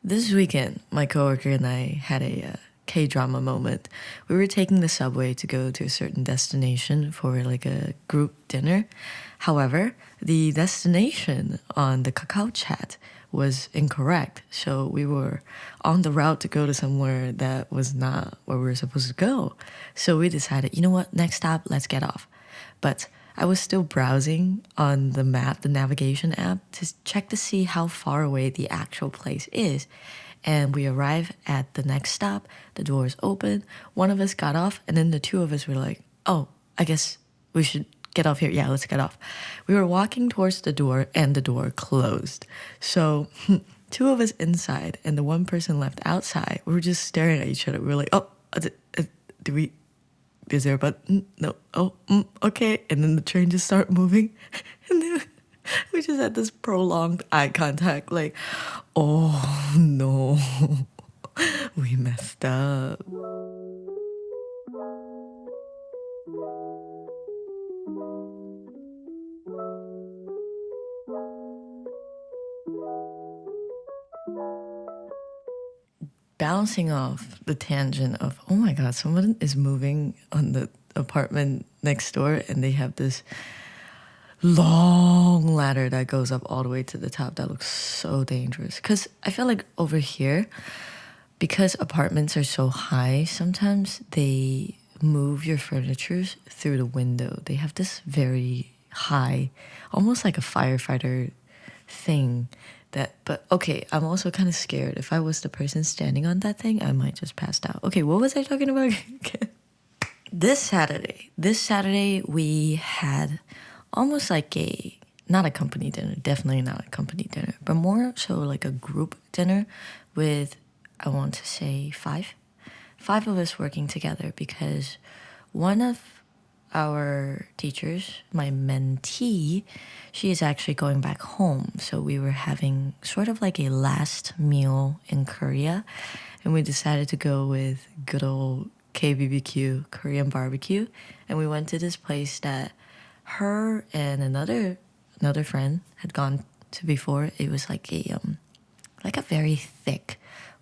This weekend, my coworker and I had a K-drama moment. We were taking the subway to go to a certain destination for like a group dinner. However, the destination on the Kakao chat was incorrect. So we were on the route to go to somewhere that was not where we were supposed to go. So we decided, you know what, next stop, let's get off. But I was still browsing on the map, the navigation app, to check to see how far away the actual place is. And we arrived at the next stop, the doors open, one of us got off, and then the two of us were like, oh, I guess we should get off here. Yeah, let's get off. We were walking towards the door, and the door closed. So two of us inside, and the one person left outside. We were just staring at each other. We were like, oh, do we... Is there a button? No. Oh, okay. And then the train just started moving. And then we just had this prolonged eye contact like, oh no, we messed up. Bouncing off the tangent of, oh my god, someone is moving on the apartment next door and they have this long ladder that goes up all the way to the top. That looks so dangerous. Because I feel like over here, because apartments are so high, sometimes they move your furniture through the window. They have this very high, almost like a firefighter thing. But okay, I'm also kind of scared. If I was the person standing on that thing, I might just pass out. Okay, what was I talking about again? This Saturday, we had almost like not a company dinner, definitely not a company dinner, but more so like a group dinner with, I want to say five of us working together, because one of our teachers, my mentee, she is actually going back home. So we were having sort of like a last meal in Korea, and we decided to go with good old KBBQ, Korean barbecue. And we went to this place that her and another friend had gone to before. It was like a very thick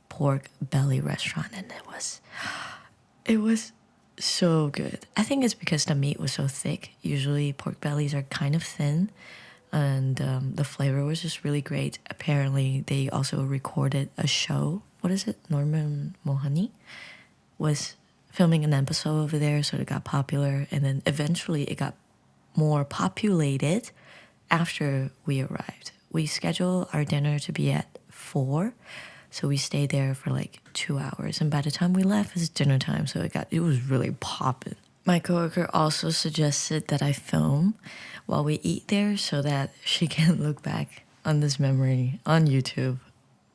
pork belly restaurant, and it was so good. I think it's because the meat was so thick. Usually pork bellies are kind of thin, and the flavor was just really great. Apparently they also recorded a show. What is it? Norman Mohani was filming an episode over there, so it got popular, and then eventually it got more populated after we arrived. We scheduled our dinner to be at 4, so we stayed there for like 2 hours, and by the time we left, it's dinner time, so it was really popping. My coworker also suggested that I film while we eat there so that she can look back on this memory on YouTube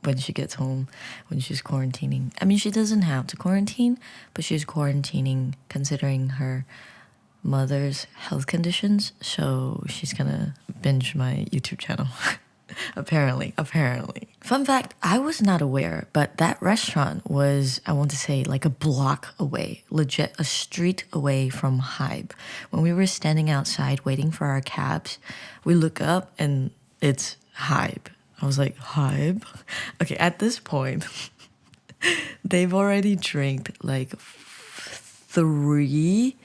when she gets home, when she's quarantining. I mean, she doesn't have to quarantine, but she's quarantining considering her mother's health conditions, so she's gonna binge my YouTube channel. Apparently. Fun fact, I was not aware, but that restaurant was, I want to say, like a block away, legit a street away from Hybe. When we were standing outside waiting for our cabs, we look up and it's Hybe. I was like, Hybe? Okay, at this point, they've already drank like 3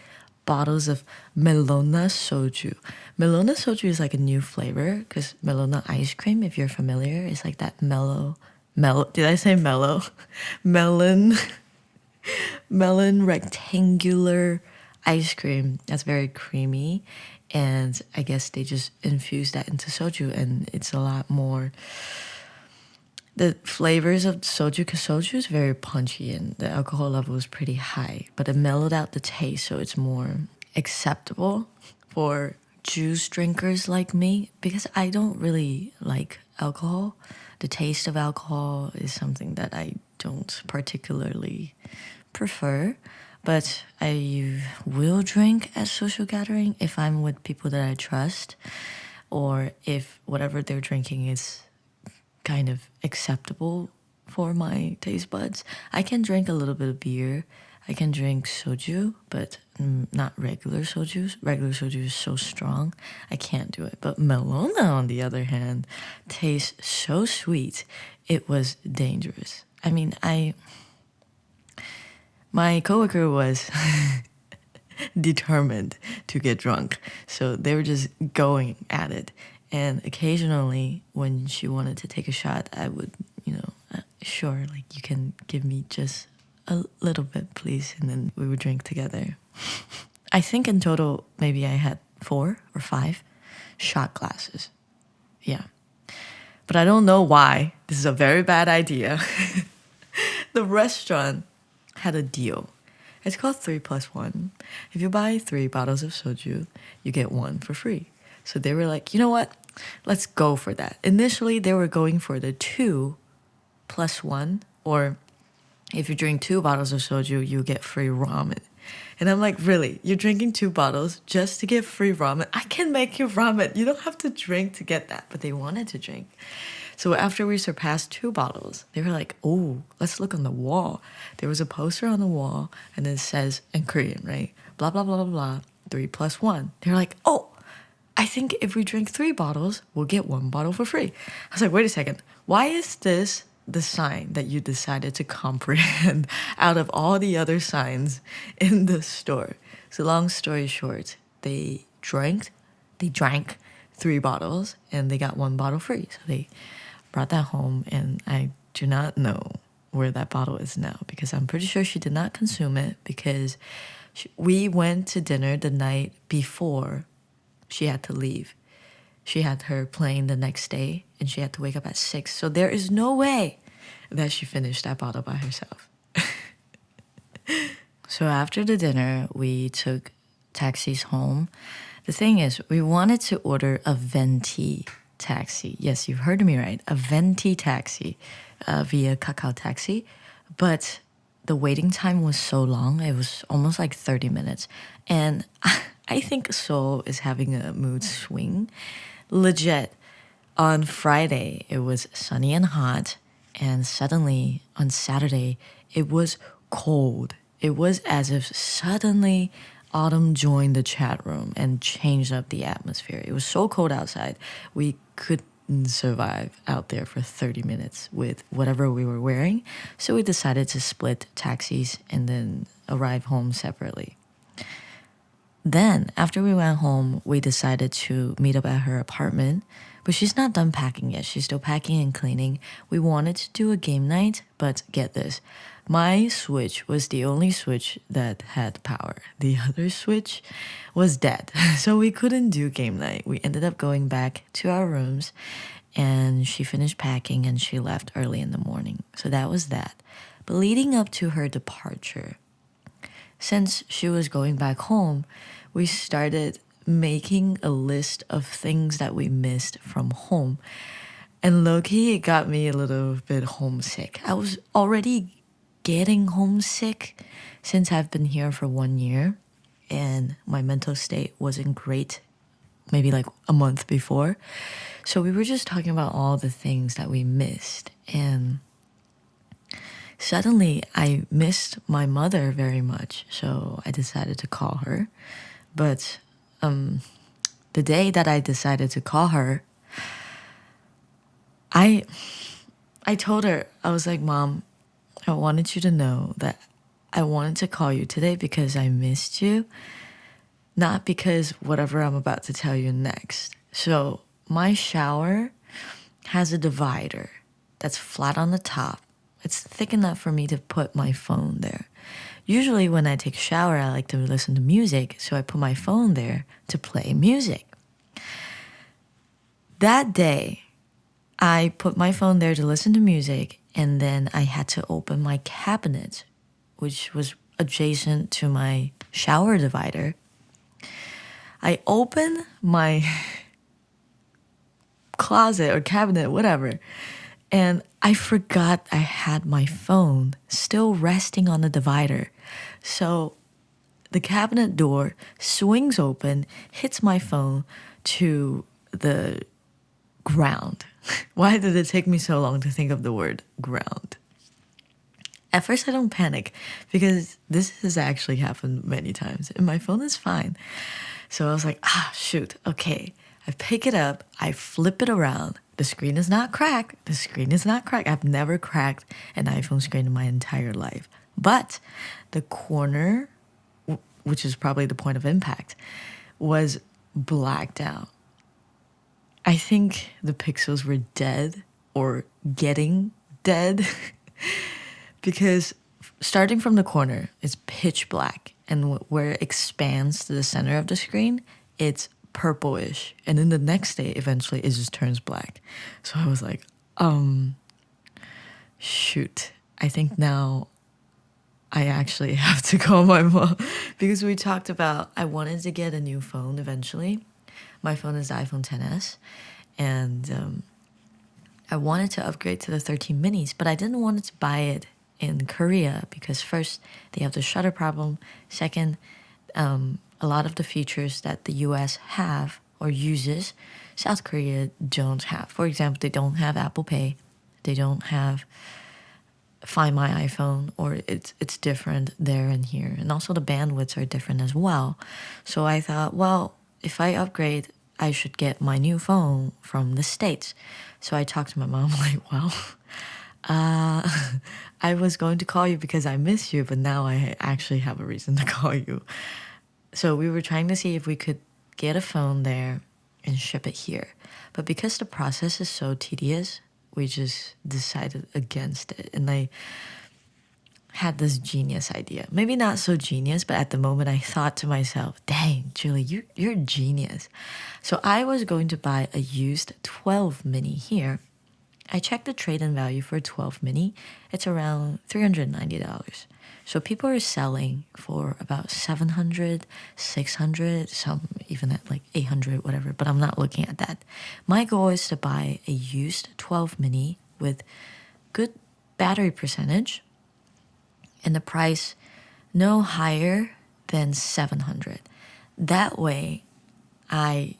bottles of Melona soju. Melona soju is like a new flavor, because Melona ice cream, if you're familiar, is like that mellow, did I say mellow? Melon rectangular ice cream that's very creamy, and I guess they just infuse that into soju, and it's a lot more, the flavors of soju, because soju is very punchy and the alcohol level is pretty high, but it mellowed out the taste, so it's more acceptable for juice drinkers like me, because I don't really like alcohol. The taste of alcohol is something that I don't particularly prefer, but I will drink at social gathering if I'm with people that I trust, or if whatever they're drinking is kind of acceptable for my taste buds. I can drink a little bit of beer. I can drink soju, but not regular soju. Regular soju is so strong, I can't do it. But Melona, on the other hand, tastes so sweet. it was dangerous. I mean, my coworker was determined to get drunk. So they were just going at it. And occasionally, when she wanted to take a shot, I would, sure, like, you can give me just a little bit, please. And then we would drink together. I think in total, maybe I had 4 or 5 shot glasses. Yeah. But I don't know why. This is a very bad idea. The restaurant had a deal. It's called 3+1. If you buy 3 bottles of soju, you get 1 for free. So they were like, you know what? Let's go for that. Initially, they were going for the 2+1, or if you drink 2 bottles of soju, you get free ramen. And I'm like, really? You're drinking 2 bottles just to get free ramen? I can make you ramen. You don't have to drink to get that. But they wanted to drink. So after we surpassed 2 bottles, they were like, oh, let's look on the wall. There was a poster on the wall, and it says, in Korean, right? Blah, blah, blah, blah, blah, 3+1. They're like, oh, I think if we drink 3 bottles, we'll get 1 bottle for free. I was like, wait a second. Why is this the sign that you decided to comprehend out of all the other signs in the store? So long story short, they drank 3 bottles, and they got 1 bottle free. So they brought that home, and I do not know where that bottle is now, because I'm pretty sure she did not consume it, because we went to dinner the night before she had to leave. She had her plane the next day, and she had to wake up at 6. So there is no way that she finished that bottle by herself. So after the dinner, we took taxis home. The thing is, we wanted to order a venti taxi. Yes, you've heard me right. A venti taxi via Kakao Taxi. But the waiting time was so long. It was almost like 30 minutes. And I think Seoul is having a mood swing. Legit. On Friday, it was sunny and hot. And suddenly, on Saturday, it was cold. It was as if suddenly autumn joined the chat room and changed up the atmosphere. It was so cold outside, we couldn't survive out there for 30 minutes with whatever we were wearing. So we decided to split taxis and then arrive home separately. Then, after we went home, we decided to meet up at her apartment. But she's not done packing yet. She's still packing and cleaning. We wanted to do a game night, but get this. My Switch was the only Switch that had power. The other Switch was dead. So we couldn't do game night. We ended up going back to our rooms, and she finished packing and she left early in the morning. So that was that. But leading up to her departure, since she was going back home, we started making a list of things that we missed from home. And low-key, it got me a little bit homesick. I was already getting homesick since I've been here for 1 year, and my mental state wasn't great maybe like a month before. So we were just talking about all the things that we missed, and suddenly I missed my mother very much. So I decided to call her. But the day that I decided to call her, I told her, I was like, Mom, I wanted you to know that I wanted to call you today because I missed you, not because whatever I'm about to tell you next. So my shower has a divider that's flat on the top. It's thick enough for me to put my phone there. Usually when I take a shower, I like to listen to music, so I put my phone there to play music. That day, I put my phone there to listen to music, and then I had to open my cabinet, which was adjacent to my shower divider. I opened my closet or cabinet, whatever, and I forgot I had my phone still resting on the divider. So the cabinet door swings open, hits my phone to the ground. Why did it take me so long to think of the word ground? At first, I don't panic because this has actually happened many times and my phone is fine. So I was like, shoot, okay. I pick it up, I flip it around, The screen is not cracked. The screen is not cracked. I've never cracked an iPhone screen in my entire life. But the corner, which is probably the point of impact, was blacked out. I think the pixels were dead or getting dead because starting from the corner, it's pitch black. And where it expands to the center of the screen, it's purplish. And then the next day, eventually, it just turns black. So I was like, shoot. I think now I actually have to call my mom because we talked about I wanted to get a new phone eventually. My phone is the iPhone XS, and I wanted to upgrade to the 13 minis, but I didn't want to buy it in Korea because first, they have the shutter problem. Second, a lot of the features that the US have or uses, South Korea don't have. For example, they don't have Apple Pay. They don't have Find My iPhone, or it's different there and here. And also the bandwidths are different as well. So I thought, well, if I upgrade, I should get my new phone from the States. So I talked to my mom like, well, I was going to call you because I miss you, but now I actually have a reason to call you. So we were trying to see if we could get a phone there and ship it here. But because the process is so tedious, we just decided against it. And I had this genius idea. Maybe not so genius, but at the moment I thought to myself, dang, Julie, you're a genius. So I was going to buy a used 12 mini here. I checked the trade-in value for a 12 mini. It's around $390. So people are selling for about 700, 600, some even at like 800, whatever, but I'm not looking at that. My goal is to buy a used 12 mini with good battery percentage and the price no higher than 700. That way, I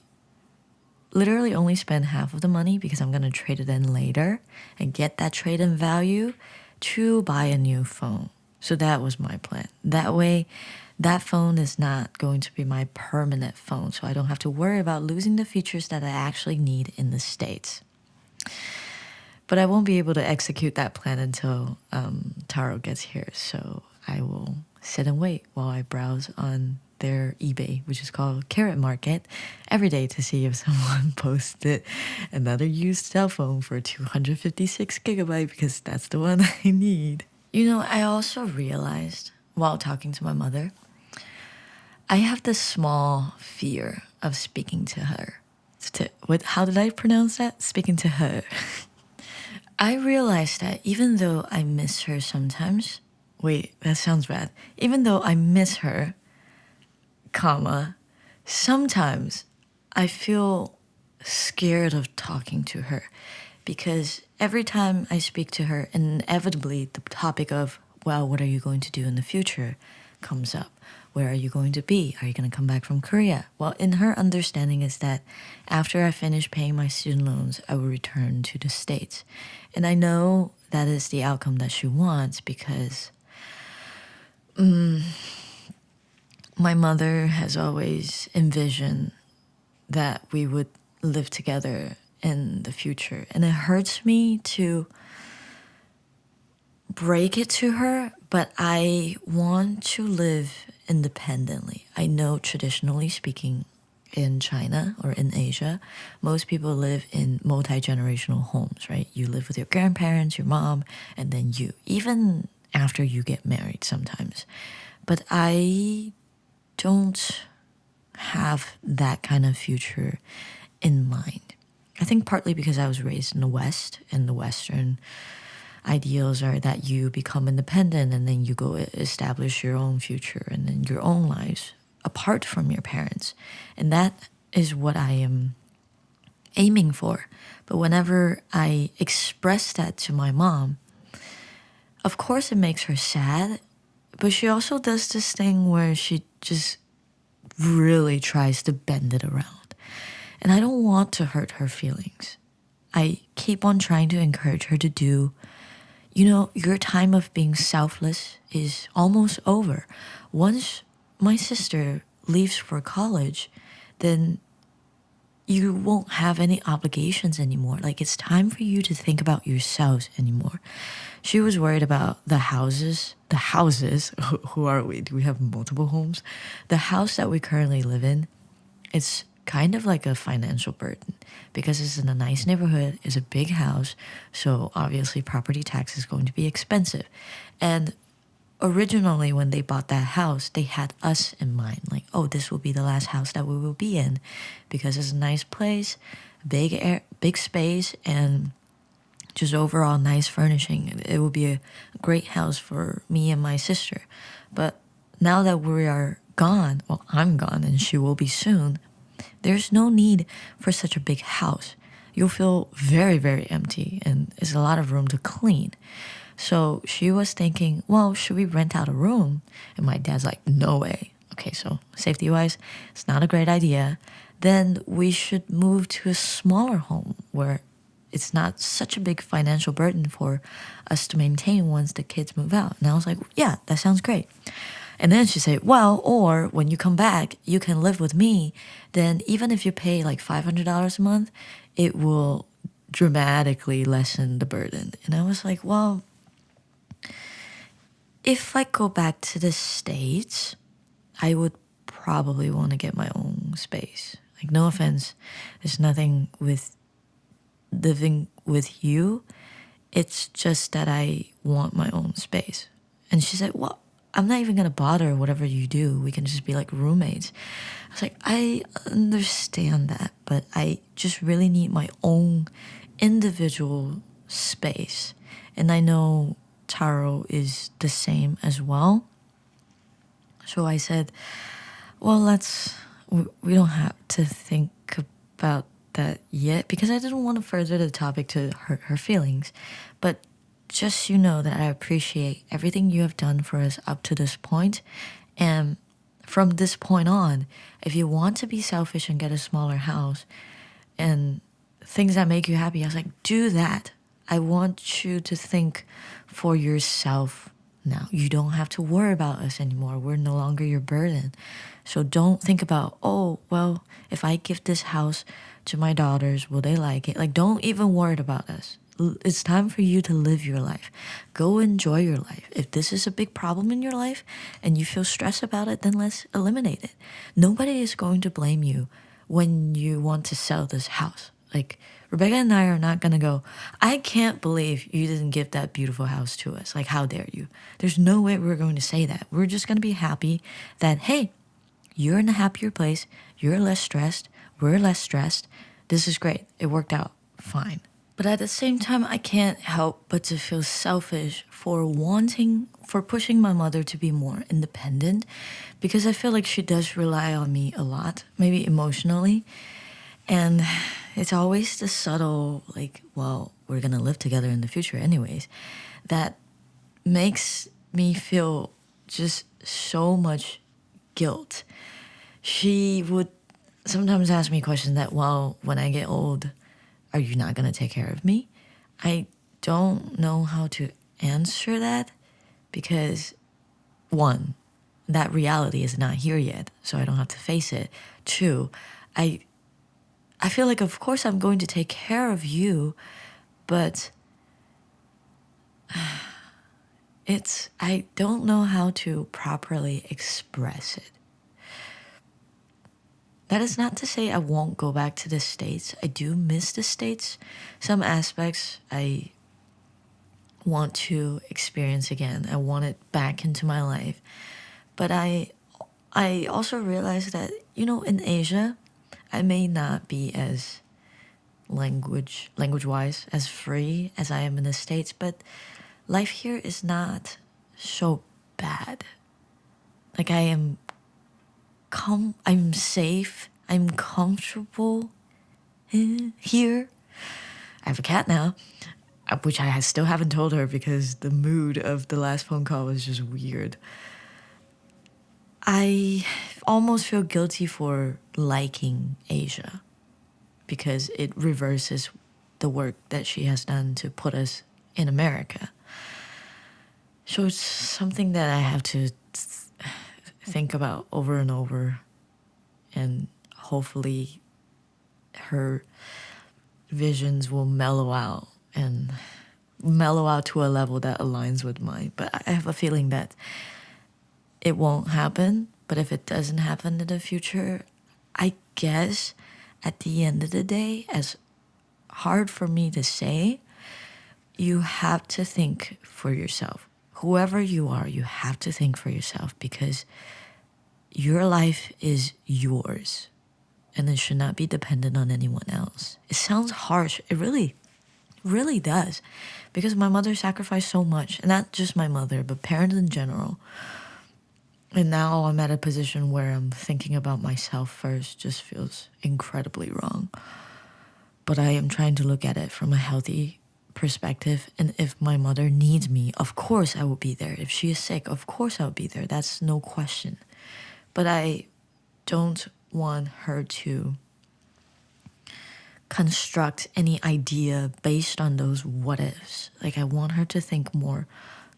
literally only spend half of the money because I'm going to trade it in later and get that trade-in value to buy a new phone. So that was my plan. That way, that phone is not going to be my permanent phone, so I don't have to worry about losing the features that I actually need in the States. But I won't be able to execute that plan until Taro gets here, so I will sit and wait while I browse on their eBay, which is called Carrot Market, every day to see if someone posted another used cell phone for 256 gigabyte because that's the one I need. You know, I also realized while talking to my mother, I have this small fear of speaking to her. How did I pronounce that? Speaking to her. I realized that even though I miss her sometimes, wait, that sounds bad. Even though I miss her, sometimes I feel scared of talking to her because every time I speak to her, inevitably the topic of, well, what are you going to do in the future comes up. Where are you going to be? Are you going to come back from Korea? Well, in her understanding is that after I finish paying my student loans, I will return to the States. And I know that is the outcome that she wants because my mother has always envisioned that we would live together in the future. And it hurts me to break it to her, but I want to live independently. I know traditionally speaking in China or in Asia, most people live in multi-generational homes, right? You live with your grandparents, your mom, and then you, even after you get married sometimes. But I don't have that kind of future in mind. I think partly because I was raised in the West, and the Western ideals are that you become independent and then you go establish your own future and then your own lives apart from your parents. And that is what I am aiming for. But whenever I express that to my mom, of course it makes her sad, but she also does this thing where she just really tries to bend it around. And I don't want to hurt her feelings. I keep on trying to encourage her to do, you know, your time of being selfless is almost over. Once my sister leaves for college, then you won't have any obligations anymore. Like it's time for you to think about yourselves anymore. She was worried about the houses. The houses, who are we? Do we have multiple homes? The house that we currently live in, it's kind of like a financial burden because it's in a nice neighborhood, it's a big house, so obviously property tax is going to be expensive. And originally when they bought that house, they had us in mind, like, oh, this will be the last house that we will be in because it's a nice place, big space, and just overall nice furnishing. It will be a great house for me and my sister. But now that we are gone, well, I'm gone and she will be soon, there's no need for such a big house. You'll feel very, very empty and there's a lot of room to clean. So she was thinking, well, should we rent out a room? And my dad's like, no way. Okay, so safety wise, it's not a great idea. Then we should move to a smaller home where it's not such a big financial burden for us to maintain once the kids move out. And I was like, yeah, that sounds great. And then she said, well, or when you come back, you can live with me. Then even if you pay like $500 a month, it will dramatically lessen the burden. And I was like, well, if I go back to the States, I would probably want to get my own space. Like, no offense, there's nothing with living with you. It's just that I want my own space. And she said, well, I'm not even going to bother whatever you do. We can just be like roommates. I was like, I understand that, but I just really need my own individual space. And I know Taro is the same as well. So I said, well, we don't have to think about that yet because I didn't want to further the topic to hurt her feelings. But just you know that I appreciate everything you have done for us up to this point. And from this point on, if you want to be selfish and get a smaller house and things that make you happy, I was like, do that. I want you to think for yourself now. You don't have to worry about us anymore. We're no longer your burden. So don't think about, oh, well, if I give this house to my daughters, will they like it? Like, don't even worry about us. It's time for you to live your life. Go enjoy your life. If this is a big problem in your life and you feel stressed about it, then let's eliminate it. Nobody is going to blame you when you want to sell this house. Like, Rebecca and I are not gonna go, I can't believe you didn't give that beautiful house to us. Like, how dare you? There's no way we're going to say that. We're just gonna be happy that, hey, you're in a happier place. You're less stressed. We're less stressed. This is great. It worked out fine. But at the same time, I can't help but to feel selfish for pushing my mother to be more independent because I feel like she does rely on me a lot, maybe emotionally. And it's always the subtle, like, well, we're gonna live together in the future anyways, that makes me feel just so much guilt. She would sometimes ask me questions that, well, when I get old, are you not gonna take care of me? I don't know how to answer that because, one, that reality is not here yet, so I don't have to face it. Two, I feel like, of course, I'm going to take care of you, but I don't know how to properly express it. That is not to say I won't go back to the States. I do miss the States. Some aspects I want to experience again. I want it back into my life. But I also realize that, in Asia, I may not be as language wise as free as I am in the States, but life here is not so bad. Like, I'm safe, I'm comfortable here. I have a cat now, which I still haven't told her because the mood of the last phone call was just weird. I almost feel guilty for liking Asia because it reverses the work that she has done to put us in America. So it's something that I have to think about over and over, and hopefully her visions will mellow out to a level that aligns with mine. But I have a feeling that it won't happen. But if it doesn't happen in the future, I guess at the end of the day, as hard for me to say, you have to think for yourself. Whoever you are, you have to think for yourself, because your life is yours and it should not be dependent on anyone else. It sounds harsh. It really does, because my mother sacrificed so much, and not just my mother, but parents in general. And now I'm at a position where I'm thinking about myself first. Just feels incredibly wrong. But I am trying to look at it from a healthy perspective. And if my mother needs me, of course I will be there. If she is sick, of course I will be there. That's no question. But I don't want her to construct any idea based on those what ifs. Like, I want her to think more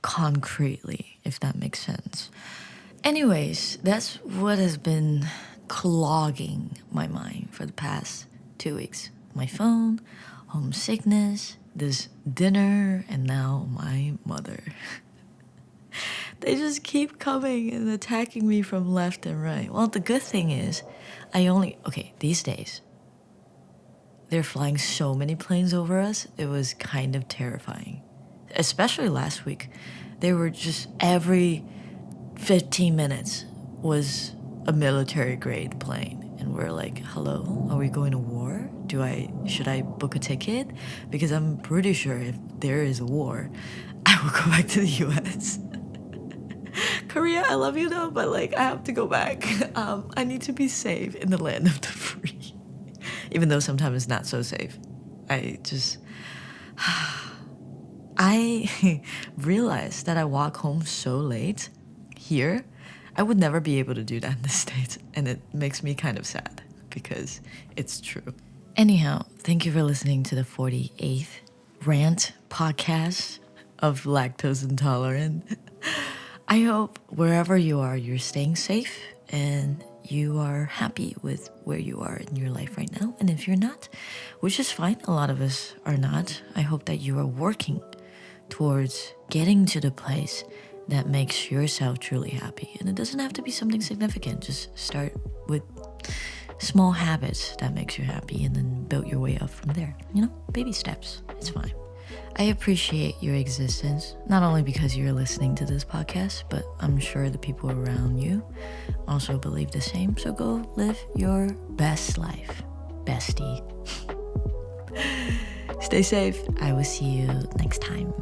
concretely, if that makes sense. Anyways, that's what has been clogging my mind for the past 2 weeks. My phone, homesickness, this dinner, and now my mother. They just keep coming and attacking me from left and right. Well, the good thing is, these days, they're flying so many planes over us, it was kind of terrifying. Especially last week. They were just every 15 minutes was a military grade plane. And we're like, hello, are we going to war? Should I book a ticket? Because I'm pretty sure if there is a war, I will go back to the US. Korea, I love you though, but I have to go back. I need to be safe in the land of the free. Even though sometimes it's not so safe. I realized that I walk home so late here. I would never be able to do that in the States. And it makes me kind of sad because it's true. Anyhow, thank you for listening to the 48th rant podcast of lactose intolerant. I hope wherever you are, you're staying safe and you are happy with where you are in your life right now. And if you're not, which is fine, a lot of us are not, I hope that you are working towards getting to the place that makes yourself truly happy. And it doesn't have to be something significant. Just start with small habits that makes you happy and then build your way up from there. Baby steps. It's fine. I appreciate your existence, not only because you're listening to this podcast, but I'm sure the people around you also believe the same. So go live your best life, bestie. Stay safe. I will see you next time.